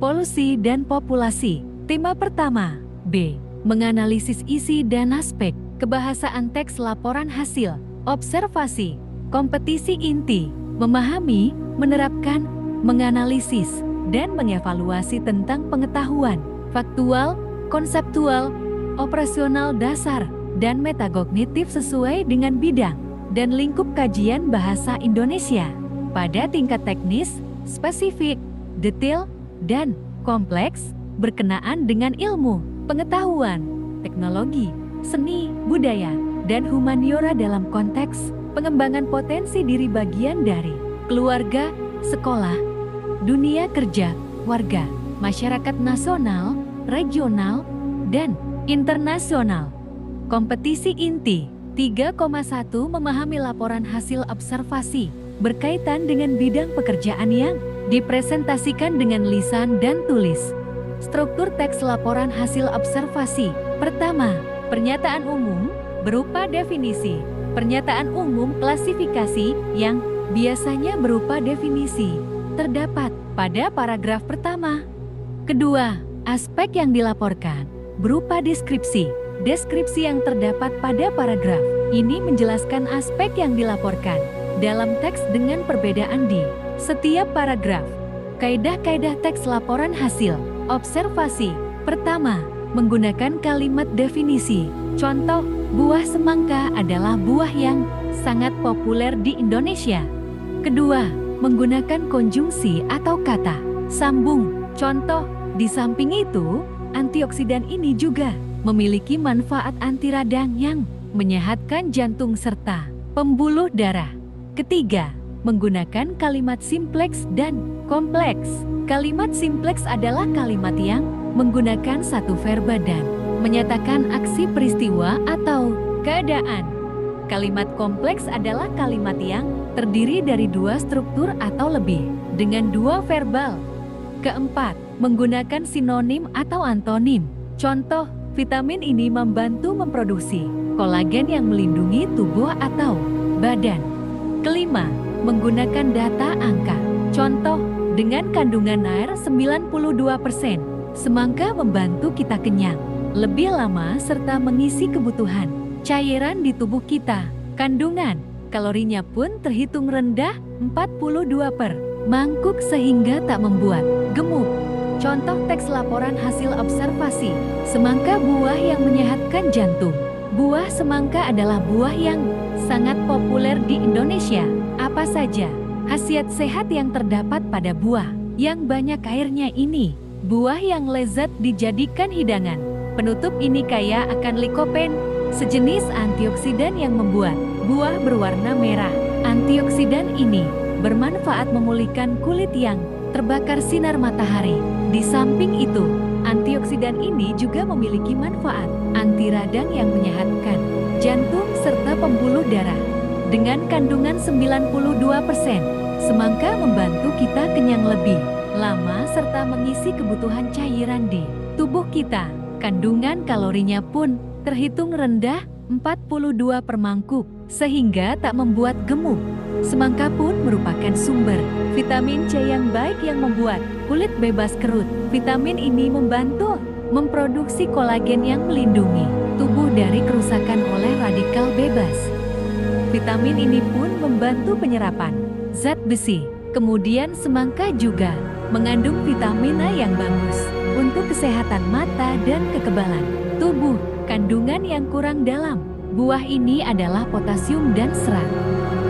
Polusi dan populasi. Tema pertama. B. Menganalisis isi dan aspek. Kebahasaan teks laporan hasil. Observasi. Kompetisi inti. Memahami, menerapkan, menganalisis, dan mengevaluasi tentang pengetahuan. Faktual, konseptual, operasional dasar, dan metagognitif sesuai dengan bidang dan lingkup kajian bahasa Indonesia. Pada tingkat teknis, spesifik, detail, dan kompleks, berkenaan dengan ilmu, pengetahuan, teknologi, seni, budaya, dan humaniora dalam konteks pengembangan potensi diri bagian dari keluarga, sekolah, dunia kerja, warga, masyarakat nasional, regional, dan internasional. Kompetisi inti 3,1 memahami laporan hasil observasi berkaitan dengan bidang pekerjaan yang dipresentasikan dengan lisan dan tulis. Struktur teks laporan hasil observasi. Pertama, pernyataan umum berupa definisi. Pernyataan umum klasifikasi yang biasanya berupa definisi terdapat pada paragraf pertama. Kedua, aspek yang dilaporkan berupa deskripsi. Deskripsi yang terdapat pada paragraf ini menjelaskan aspek yang dilaporkan dalam teks dengan perbedaan di setiap paragraf. Kaidah-kaidah teks laporan hasil observasi. Pertama, menggunakan kalimat definisi. Contoh, buah semangka adalah buah yang sangat populer di Indonesia. Kedua, menggunakan konjungsi atau kata sambung. Contoh, di samping itu, antioksidan ini juga memiliki manfaat anti radang yang menyehatkan jantung serta pembuluh darah. Ketiga, menggunakan kalimat simpleks dan kompleks. Kalimat simpleks adalah kalimat yang menggunakan satu verba dan menyatakan aksi peristiwa atau keadaan. Kalimat kompleks adalah kalimat yang terdiri dari dua struktur atau lebih dengan dua verbal. Keempat, menggunakan sinonim atau antonim. Contoh, vitamin ini membantu memproduksi kolagen yang melindungi tubuh atau badan. Kelima, menggunakan data angka. Contoh, dengan kandungan air 92%, semangka membantu kita kenyang lebih lama serta mengisi kebutuhan cairan di tubuh kita. Kandungan kalorinya pun terhitung rendah 42 per mangkuk sehingga tak membuat gemuk. Contoh teks laporan hasil observasi. Semangka buah yang menyehatkan jantung. Buah semangka adalah buah yang sangat populer di Indonesia. Apa saja khasiat sehat yang terdapat pada buah yang banyak airnya ini? Buah yang lezat dijadikan hidangan. Penutup ini kaya akan likopen, sejenis antioksidan yang membuat buah berwarna merah. Antioksidan ini bermanfaat memulihkan kulit yang terbakar sinar matahari. Di samping itu, antioksidan ini juga memiliki manfaat anti radang yang menyehatkan jantung serta pembuluh darah. Dengan kandungan 92%, semangka membantu kita kenyang lebih lama serta mengisi kebutuhan cairan di tubuh kita. Kandungan kalorinya pun terhitung rendah 42 per mangkuk, sehingga tak membuat gemuk. Semangka pun merupakan sumber vitamin C yang baik yang membuat kulit bebas kerut. Vitamin ini membantu memproduksi kolagen yang melindungi tubuh dari kerusakan oleh radikal bebas. Vitamin ini pun membantu penyerapan zat besi. Kemudian semangka juga mengandung vitamin A yang bagus untuk kesehatan mata dan kekebalan tubuh. Kandungan yang kurang dalam buah ini adalah potasium dan serat.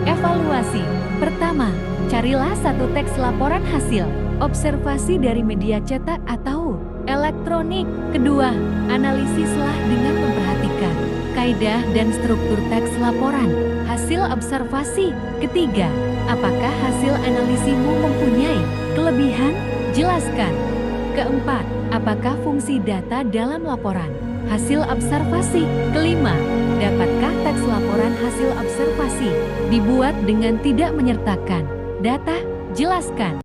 Evaluasi. Pertama, carilah satu teks laporan hasil observasi dari media cetak atau elektronik. Kedua, analisislah dengan memperhatikan kaidah dan struktur teks laporan hasil observasi. Ketiga, apakah hasil analisimu mempunyai kelebihan? Jelaskan. Keempat, apakah fungsi data dalam laporan hasil observasi? Kelima, dapatkah teks laporan hasil observasi dibuat dengan tidak menyertakan data? Jelaskan.